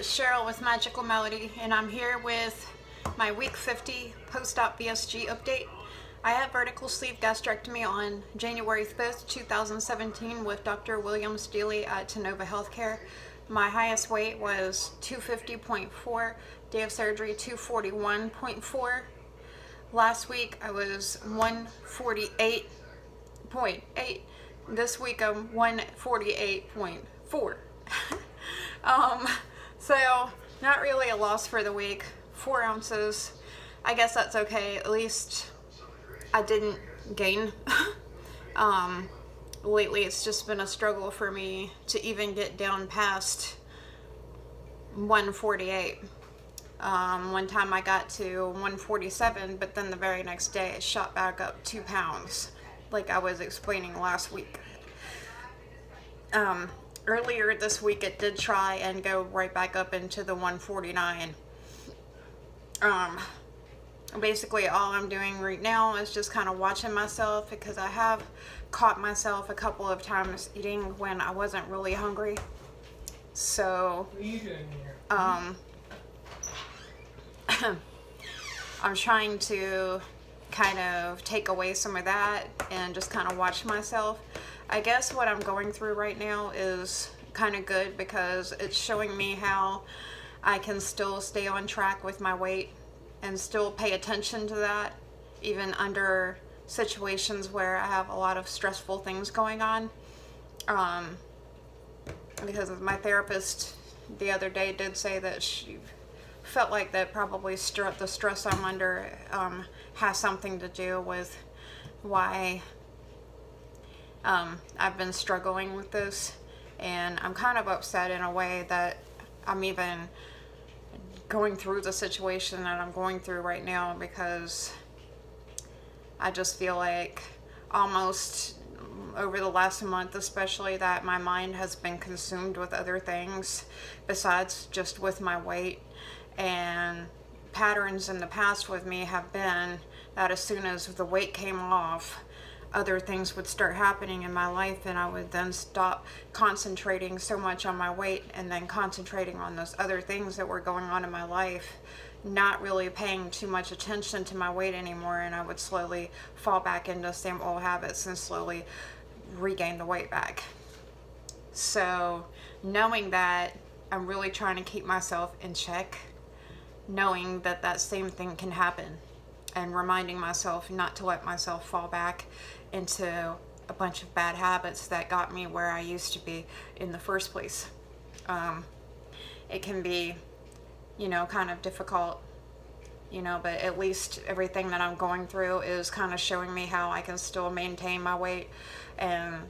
it's Cheryl with Magical Melody, and I'm here with my week 50 post-op VSG update. I had vertical sleeve gastrectomy on January 5th, 2017 with Dr. William Steely at Tenova Healthcare. My highest weight was 250.4, day of surgery 241.4. Last week I was 148.8. This week I'm 148.4. So not really a loss for the week. 4 ounces. I guess that's okay. At least I didn't gain. Lately it's just been a struggle for me to even get down past 148. One time I got to 147, but then the very next day it shot back up 2 pounds, like I was explaining last week. Earlier this week it did try and go right back up into the 149. Basically all I'm doing right now is just kind of watching myself, because I have caught myself a couple of times eating when I wasn't really hungry. So I'm trying to kind of take away some of that and just kind of watch myself. I guess what I'm going through right now is kind of good, because it's showing me how I can still stay on track with my weight and still pay attention to that, even under situations where I have a lot of stressful things going on. Because my therapist the other day did say that she felt like that probably the stress I'm under has something to do with why I've been struggling with this, and I'm kind of upset in a way that I'm even going through the situation that I'm going through right now, because I just feel like almost over the last month especially that my mind has been consumed with other things besides just with my weight. And patterns in the past with me have been that as soon as the weight came off, other things would start happening in my life, and I would then stop concentrating so much on my weight and then concentrating on those other things that were going on in my life, not really paying too much attention to my weight anymore, and I would slowly fall back into same old habits and slowly regain the weight back. So knowing that, I'm really trying to keep myself in check, knowing that that same thing can happen, and reminding myself not to let myself fall back into a bunch of bad habits that got me where I used to be in the first place. It can be, you know, kind of difficult, you know, but at least everything that I'm going through is kind of showing me how I can still maintain my weight and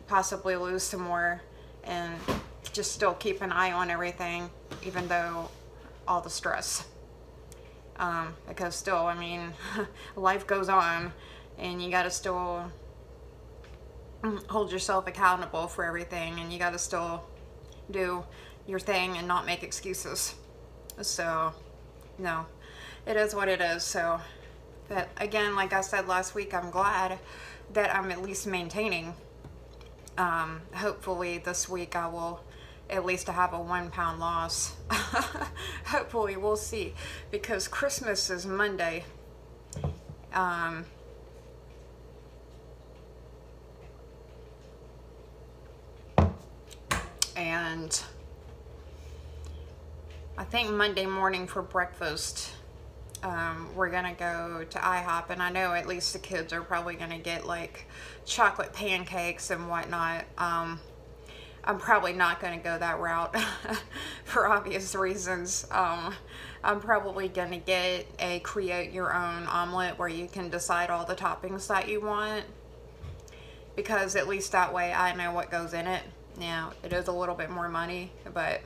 possibly lose some more, and just still keep an eye on everything, even though all the stress. Because still, I mean, life goes on, and you gotta still hold yourself accountable for everything, and you gotta still do your thing and not make excuses. So, no, it is what it is. So, but again, like I said last week, I'm glad that I'm at least maintaining. Hopefully this week I will at least have a 1 pound loss. Hopefully, we'll see, because Christmas is Monday. And I think Monday morning for breakfast, we're gonna go to IHOP, and I know at least the kids are probably gonna get like chocolate pancakes and whatnot. I'm probably not going to go that route for obvious reasons. I'm probably going to get a create your own omelet where you can decide all the toppings that you want, because at least that way I know what goes in it. Now, it is a little bit more money, but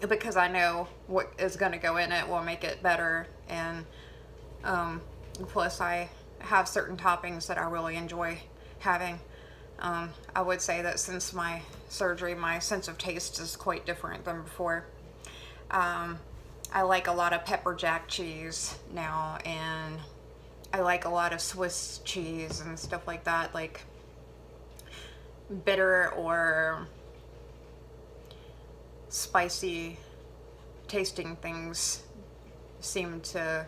because I know what is going to go in it will make it better, and plus I have certain toppings that I really enjoy having. I would say that since my surgery, my sense of taste is quite different than before. I like a lot of pepper jack cheese now, and I like a lot of Swiss cheese and stuff like that, like bitter or spicy tasting things seem to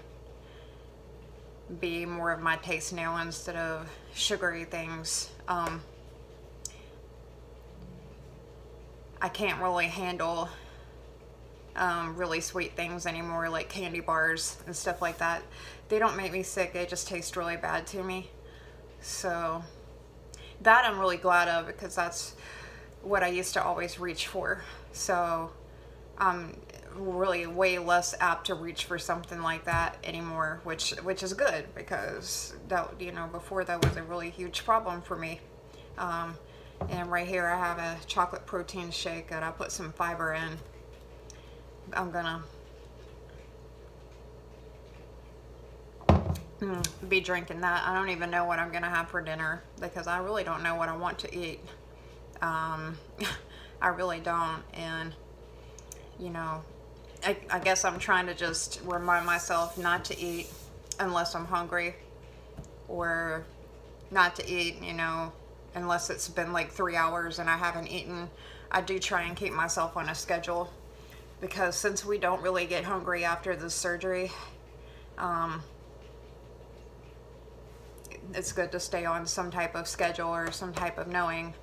be more of my taste now instead of sugary things. I can't really handle really sweet things anymore, like candy bars and stuff like that. They don't make me sick, they just taste really bad to me. So that I'm really glad of, because that's what I used to always reach for. So I'm really way less apt to reach for something like that anymore, which is good, because that, you know, before that was a really huge problem for me. And right here I have a chocolate protein shake that I put some fiber in. I'm gonna be drinking that. I don't even know what I'm gonna have for dinner, because I really don't know what I want to eat. I really don't. And you know, I guess I'm trying to just remind myself not to eat unless I'm hungry, or not to eat, you know, unless it's been like 3 hours and I haven't eaten. I do try and keep myself on a schedule, because since we don't really get hungry after the surgery, it's good to stay on some type of schedule, or some type of knowing,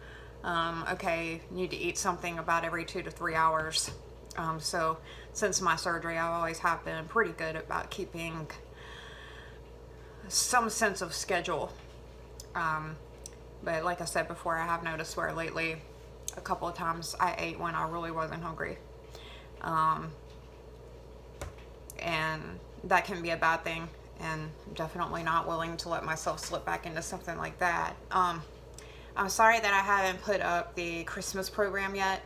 okay, you need to eat something about every 2 to 3 hours. So since my surgery, I always have been pretty good about keeping some sense of schedule. But like I said before, I have noticed where lately a couple of times I ate when I really wasn't hungry. And that can be a bad thing, and definitely not willing to let myself slip back into something like that. I'm sorry that I haven't put up the Christmas program yet.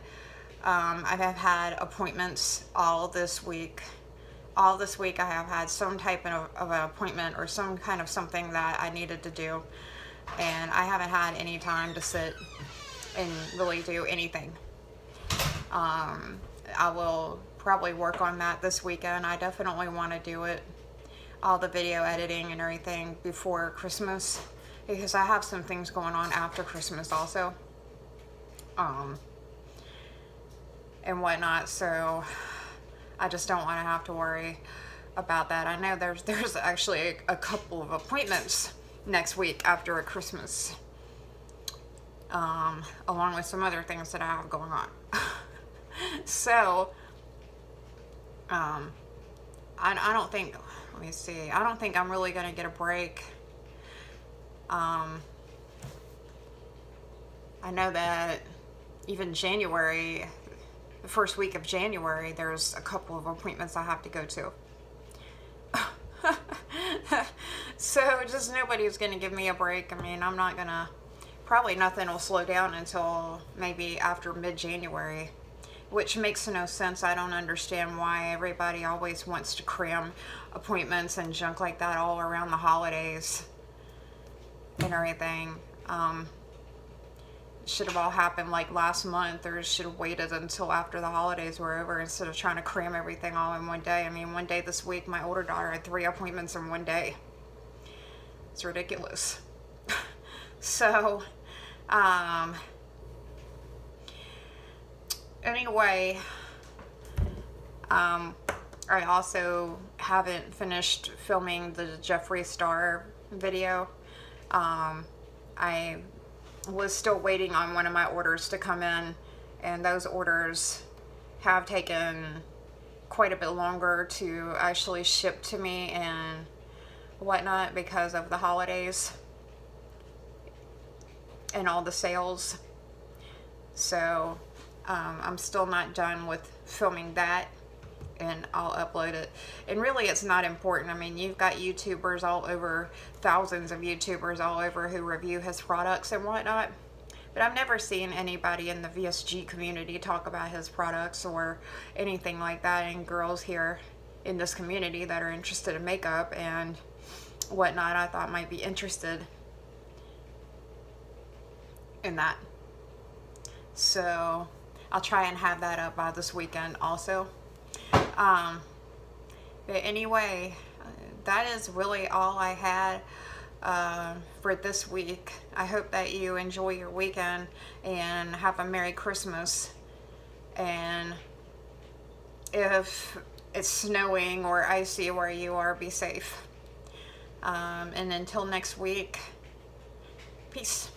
I have had appointments all this week. All this week I have had some type of an appointment, or some kind of something that I needed to do. And I haven't had any time to sit and really do anything. I will probably work on that this weekend. I definitely want to do it, all the video editing and everything, before Christmas, because I have some things going on after Christmas also, and whatnot. So I just don't want to have to worry about that. I know there's actually a couple of appointments next week after Christmas, along with some other things that I have going on. So I don't think, let me see, I don't think I'm really gonna get a break. I know that even January, the first week of January, there's a couple of appointments I have to go to. So just nobody's gonna give me a break. I mean, I'm not gonna, probably nothing will slow down until maybe after mid-January, which makes no sense. I don't understand why everybody always wants to cram appointments and junk like that all around the holidays and everything. Should have all happened like last month, or should have waited until after the holidays were over, instead of trying to cram everything all in one day. I mean, one day this week, my older daughter had 3 appointments in one day. It's ridiculous. So, anyway, I also haven't finished filming the Jeffree Star video. I was still waiting on one of my orders to come in, and those orders have taken quite a bit longer to actually ship to me and whatnot, because of the holidays and all the sales. So I'm still not done with filming that, and I'll upload it. And really, it's not important. I mean, you've got YouTubers all over, thousands of YouTubers all over, who review his products and whatnot. But I've never seen anybody in the VSG community talk about his products or anything like that. And girls here in this community that are interested in makeup and whatnot, I thought might be interested in that. So I'll try and have that up by this weekend also. But anyway, that is really all I had for this week. I hope that you enjoy your weekend and have a Merry Christmas. And if it's snowing or icy where you are, be safe. And until next week, peace.